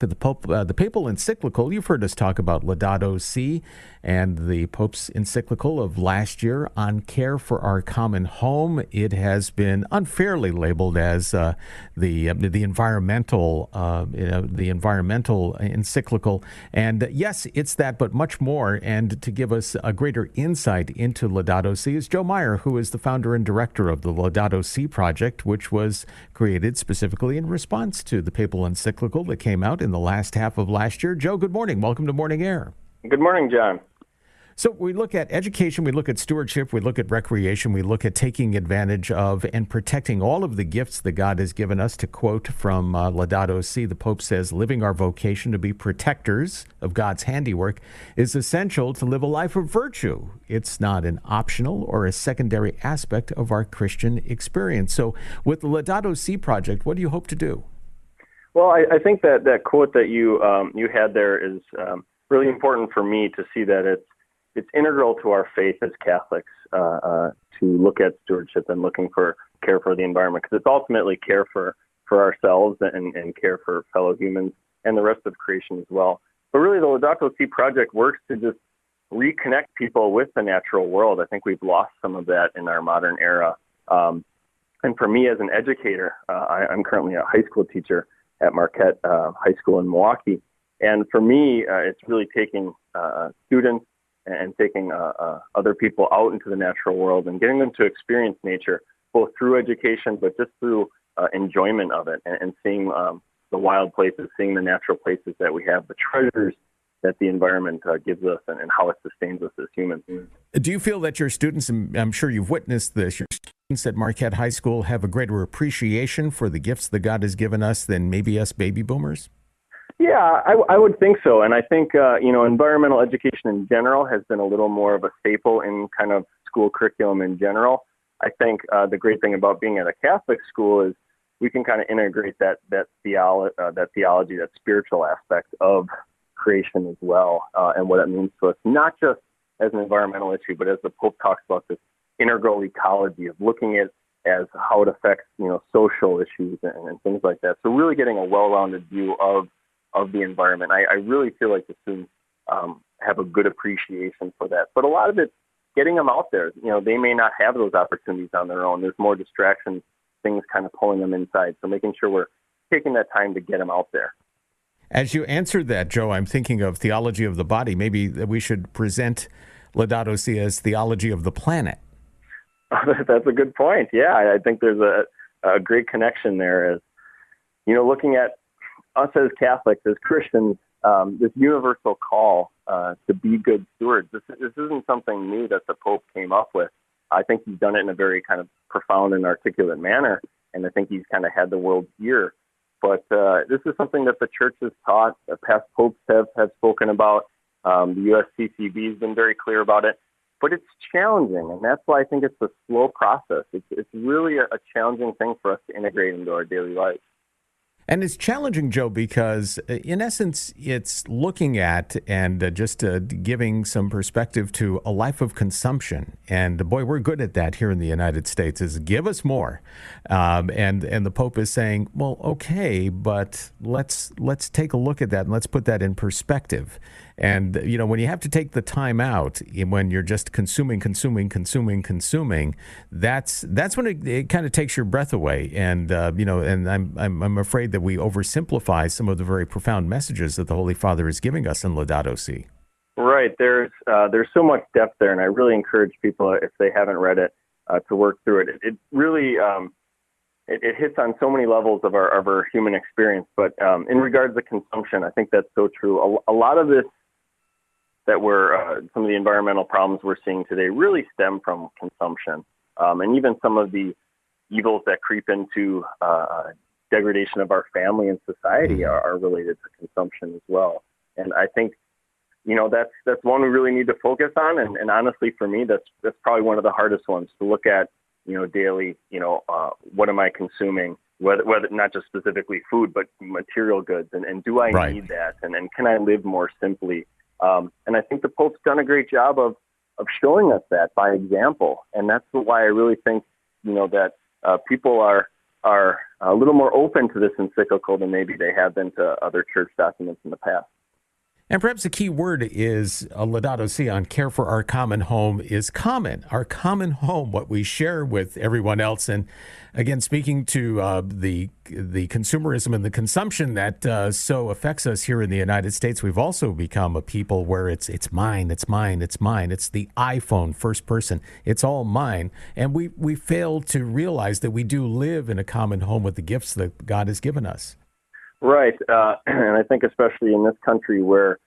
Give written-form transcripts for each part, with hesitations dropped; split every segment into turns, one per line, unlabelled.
to the papal encyclical. You've heard us talk about Laudato Si and the Pope's encyclical of last year on care for our common home. It has been unfairly labeled as the environmental encyclical. And yes, it's that, but much more. And to give us a greater insight into Laudato Si is Joe Meyer, who is the founder and director of the Laudato Si Project, which was created specifically in response to the papal encyclical that came out in the last half of last year. Joe, good morning. Welcome to Morning Air.
Good morning, John.
So we look at education, we look at stewardship, we look at recreation, we look at taking advantage of and protecting all of the gifts that God has given us. To quote from Laudato Si, the Pope says, living our vocation to be protectors of God's handiwork is essential to live a life of virtue. It's not an optional or a secondary aspect of our Christian experience. So with the Laudato Si Project, what do you hope to do?
Well, I think that quote that you had there is really important for me to see that it's integral to our faith as Catholics to look at stewardship and looking for care for the environment, because it's ultimately care for ourselves and care for fellow humans and the rest of creation as well. But really, the Laudato Si Project works to just reconnect people with the natural world. I think we've lost some of that in our modern era. And for me as an educator, I'm currently a high school teacher at Marquette High School in Milwaukee. And for me, it's really taking students and taking other people out into the natural world and getting them to experience nature, both through education, but just through enjoyment of it and seeing the wild places, seeing the natural places that we have, the treasures that the environment gives us and how it sustains us as humans.
Do you feel that your students, and I'm sure you've witnessed this, your students at Marquette High School have a greater appreciation for the gifts that God has given us than maybe us baby boomers?
Yeah, I would think so. And I think, environmental education in general has been a little more of a staple in kind of school curriculum in general. I think the great thing about being at a Catholic school is we can kind of integrate that theology, that spiritual aspect of creation as well, and what it means to us, not just as an environmental issue, but as the Pope talks about this integral ecology of looking at as how it affects, social issues and things like that. So really getting a well-rounded view of the environment. I really feel like the students have a good appreciation for that. But a lot of it's getting them out there. They may not have those opportunities on their own. There's more distractions, things kind of pulling them inside. So making sure we're taking that time to get them out there.
As you answered that, Joe, I'm thinking of theology of the body. Maybe we should present Laudato Si as theology of the planet.
That's a good point. Yeah, I think there's a great connection there. As looking at us as Catholics, as Christians, this universal call to be good stewards. This isn't something new that the Pope came up with. I think he's done it in a very kind of profound and articulate manner, and I think he's kind of had the world's ear. But this is something that the Church has taught. Past popes have spoken about. The USCCB has been very clear about it. But it's challenging, and that's why I think it's a slow process. It's really a challenging thing for us to integrate into our daily life.
And it's challenging, Joe, because in essence, it's looking at and just giving some perspective to a life of consumption. And boy, we're good at that here in the United States, is give us more. And the Pope is saying, well, okay, but let's take a look at that and let's put that in perspective. And, when you have to take the time out, when you're just consuming, that's when it kind of takes your breath away. And, and I'm afraid that we oversimplify some of the very profound messages that the Holy Father is giving us in Laudato Si.
Right. There's so much depth there, and I really encourage people, if they haven't read it, to work through it. It really it hits on so many levels of our human experience. But in regards to consumption, I think that's so true. A lot of this that some of the environmental problems we're seeing today really stem from consumption, and even some of the evils that creep into degradation of our family and society are related to consumption as well. And I think, that's one we really need to focus on. And honestly, for me, that's probably one of the hardest ones to look at, daily, what am I consuming, whether not just specifically food, but material goods. And do I need that? And can I live more simply? And I think the Pope's done a great job of showing us that by example. And that's why I really think, that people are are a little more open to this encyclical than maybe they have been to other church documents in the past.
And perhaps the key word is Laudato Si on care for our common home is common. Our common home, what we share with everyone else. And again, speaking to the consumerism and the consumption that so affects us here in the United States, we've also become a people where it's mine, it's mine, it's mine. It's the iPhone, first person. It's all mine. And we fail to realize that we do live in a common home with the gifts that God has given us.
Right. And I think especially in this country where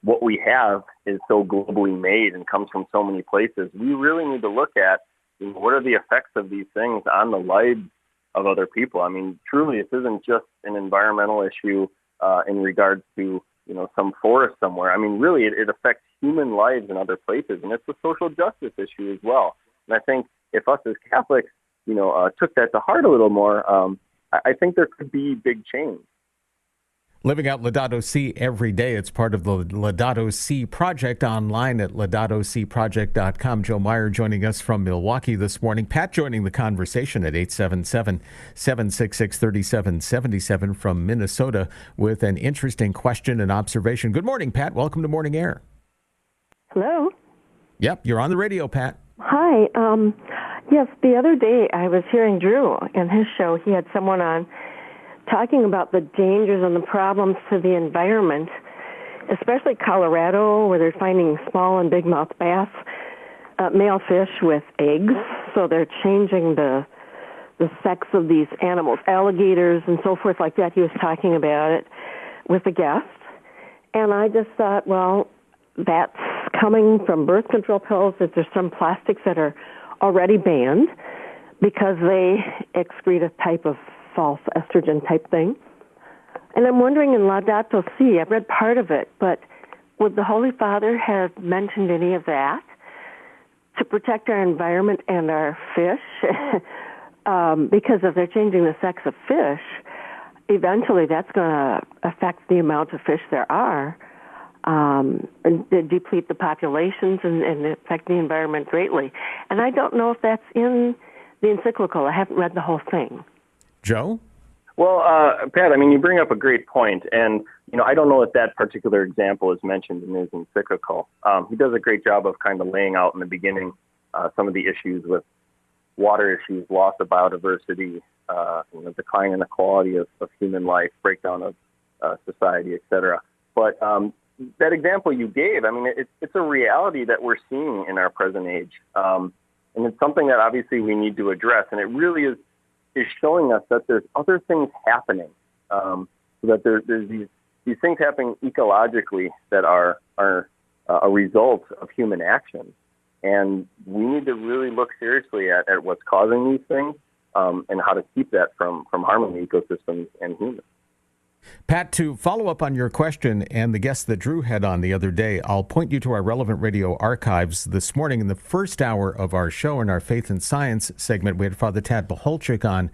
what we have is so globally made and comes from so many places, we really need to look at what are the effects of these things on the lives of other people. I mean, truly, this isn't just an environmental issue in regards to, some forest somewhere. I mean, really, it affects human lives in other places, and it's a social justice issue as well. And I think if us as Catholics, took that to heart a little more, I think there could be big change.
Living out Laudato Si every day. It's part of the Laudato Si Project online at laudatosiproject.com. Joe Meyer joining us from Milwaukee this morning. Pat joining the conversation at 877-766-3777 from Minnesota with an interesting question and observation. Good morning, Pat. Welcome to Morning Air.
Hello.
Yep, you're on the radio, Pat.
Hi. Yes, the other day I was hearing Drew in his show. He had someone on talking about the dangers and the problems to the environment, especially Colorado, where they're finding small and big mouth bass, male fish with eggs. So they're changing the sex of these animals, alligators and so forth like that. He was talking about it with a guest. And I just thought, well, that's coming from birth control pills, that there's some plastics that are already banned because they excrete a type of false estrogen type thing. And I'm wondering in Laudato Si, I've read part of it, but would the Holy Father have mentioned any of that to protect our environment and our fish? Because if they're changing the sex of fish, eventually that's going to affect the amount of fish there are, and deplete the populations and affect the environment greatly. And I don't know if that's in the encyclical. I haven't read the whole thing.
Joe?
Well, Pat, I mean, you bring up a great point, and, I don't know if that particular example is mentioned in his encyclical. He does a great job of kind of laying out in the beginning some of the issues with water issues, loss of biodiversity, decline in the quality of human life, breakdown of society, et cetera. But that example you gave, I mean, it's a reality that we're seeing in our present age, and it's something that obviously we need to address, and it really is showing us that there's other things happening, so that there's these things happening ecologically that are a result of human action. And we need to really look seriously at what's causing these things and how to keep that from harming the ecosystems and humans.
Pat, to follow up on your question and the guest that Drew had on the other day, I'll point you to our Relevant Radio archives. This morning in the first hour of our show, in our Faith and Science segment, we had Father Tad Boholchik on,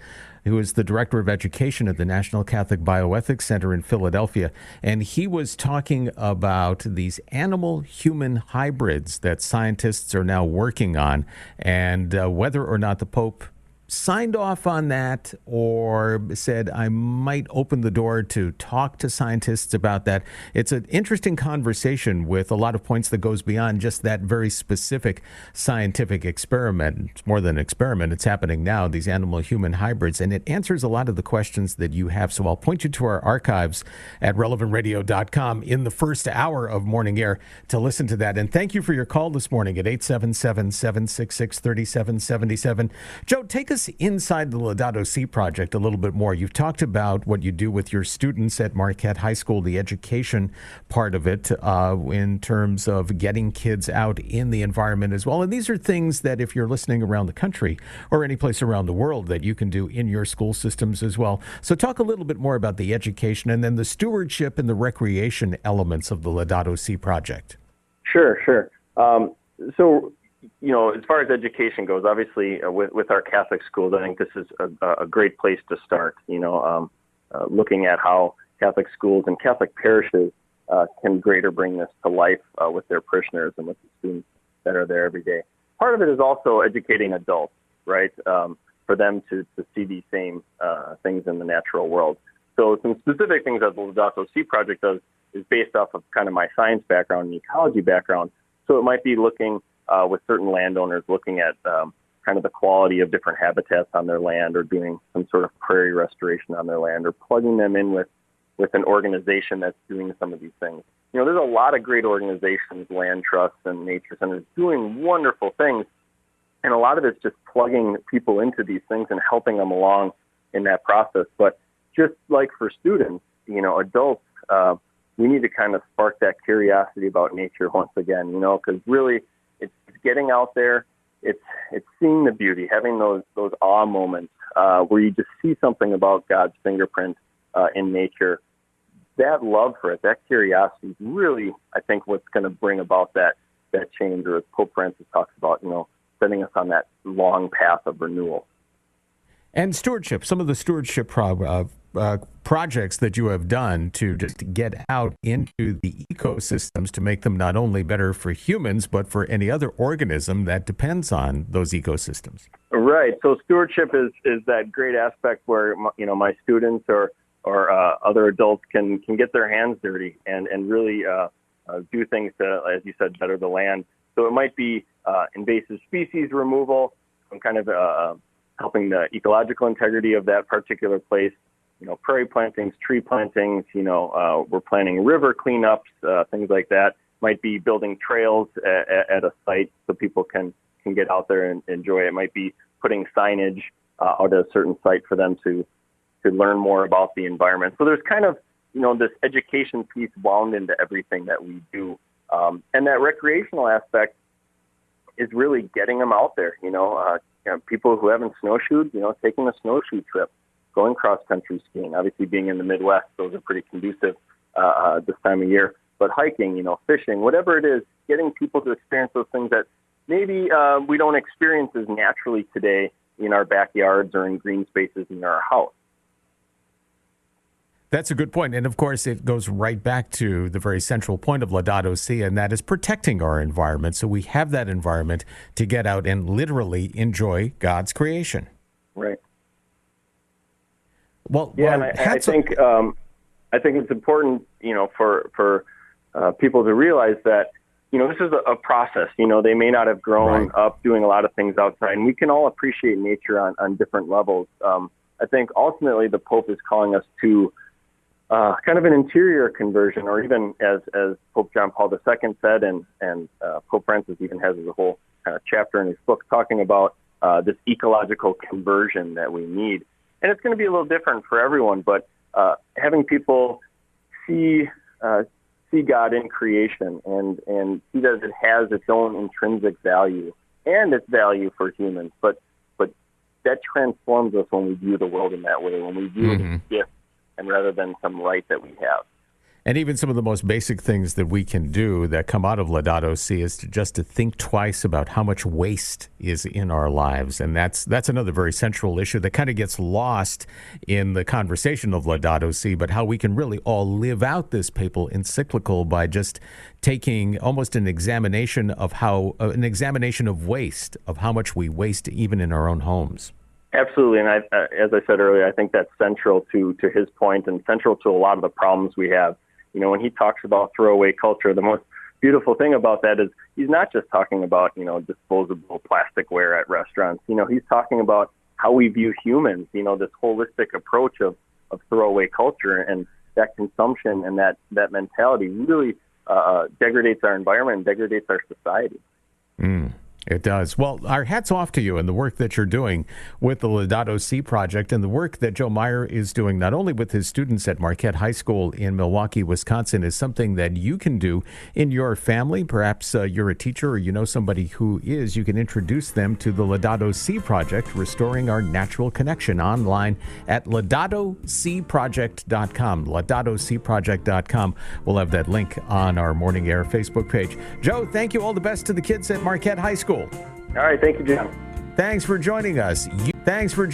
who is the Director of Education at the National Catholic Bioethics Center in Philadelphia. And he was talking about these animal-human hybrids that scientists are now working on, and whether or not the Pope signed off on that or said, I might open the door to talk to scientists about that. It's an interesting conversation with a lot of points that goes beyond just that very specific scientific experiment. It's more than an experiment. It's happening now, these animal-human hybrids, and it answers a lot of the questions that you have. So I'll point you to our archives at relevantradio.com in the first hour of Morning Air to listen to that. And thank you for your call this morning at 877-766-3777. Joe, take us inside the Laudato Si Project a little bit more. You've talked about what you do with your students at Marquette High School, the education part of it, in terms of getting kids out in the environment as well. And these are things that if you're listening around the country or any place around the world that you can do in your school systems as well. So talk a little bit more about the education and then the stewardship and the recreation elements of the Laudato Si Project.
Sure. So, as far as education goes, obviously with our Catholic schools, I think this is a great place to start, looking at how Catholic schools and Catholic parishes can greater bring this to life with their parishioners and with the students that are there every day. Part of it is also educating adults, right? for them to see these same things in the natural world. So some specific things that the Laudato Si Project does is based off of kind of my science background and ecology background. So it might be looking with certain landowners, looking at kind of the quality of different habitats on their land, or doing some sort of prairie restoration on their land, or plugging them in with an organization that's doing some of these things. You know, there's a lot of great organizations, land trusts and nature centers, doing wonderful things. And a lot of it's just plugging people into these things and helping them along in that process. But just like for students, you know, adults, we need to kind of spark that curiosity about nature once again, you know, because really it's getting out there, it's seeing the beauty, having those awe moments where you just see something about God's fingerprint in nature. That love for it, that curiosity is really, I think, what's going to bring about that change, or as Pope Francis talks about, you know, setting us on that long path of renewal.
And stewardship, some of the stewardship projects that you have done to just get out into the ecosystems to make them not only better for humans, but for any other organism that depends on those ecosystems.
Right. So stewardship is that great aspect where, you know, my students or other adults can get their hands dirty and really do things to, as you said, better the land. So it might be invasive species removal, some kind of helping the ecological integrity of that particular place. You know, prairie plantings, tree plantings. You know, we're planning river cleanups, things like that. Might be building trails at a site so people can get out there and enjoy it. It might be putting signage out at a certain site for them to learn more about the environment. So there's kind of, you know, this education piece wound into everything that we do. And that recreational aspect is really getting them out there, you know, people who haven't snowshoed, you know, taking a snowshoe trip, going cross-country skiing. Obviously, being in the Midwest, those are pretty conducive this time of year. But hiking, you know, fishing, whatever it is, getting people to experience those things that maybe we don't experience as naturally today in our backyards or in green spaces in our house.
That's a good point. And of course, it goes right back to the very central point of Laudato Si, and that is protecting our environment. So we have that environment to get out and literally enjoy God's creation.
Right.
Well,
yeah, and I think it's important, you know, for people to realize that, you know, this is a process. You know, they may not have grown up doing a lot of things outside, and we can all appreciate nature on different levels. I think ultimately the Pope is calling us to kind of an interior conversion, or even as Pope John Paul II said, and Pope Francis even has a whole kind of chapter in his book talking about this ecological conversion that we need. And it's going to be a little different for everyone, but having people see God in creation and see that it has its own intrinsic value and its value for humans, but that transforms us when we view the world in that way, when we view it as a gift and rather than some right that we have.
And even some of the most basic things that we can do that come out of Laudato Si is to think twice about how much waste is in our lives. And that's another very central issue that kind of gets lost in the conversation of Laudato Si, but how we can really all live out this papal encyclical by just taking almost an examination of waste, of how much we waste even in our own homes.
Absolutely, and as I said earlier, I think that's central to his point and central to a lot of the problems we have. You know, when he talks about throwaway culture, the most beautiful thing about that is he's not just talking about, you know, disposable plasticware at restaurants. You know, he's talking about how we view humans, you know, this holistic approach of throwaway culture, and that consumption and that mentality really degrades our environment and degrades our society.
It does. Well, our hats off to you and the work that you're doing with the Laudato Si Project, and the work that Joe Meyer is doing not only with his students at Marquette High School in Milwaukee, Wisconsin, is something that you can do in your family. Perhaps you're a teacher or you know somebody who is. You can introduce them to the Laudato Si Project, Restoring Our Natural Connection, online at laudatosiproject.com. laudatosiproject.com. We'll have that link on our Morning Air Facebook page. Joe, thank you. All the best to the kids at Marquette High School.
All right. Thank you, Jim.
Thanks for joining us. Thanks for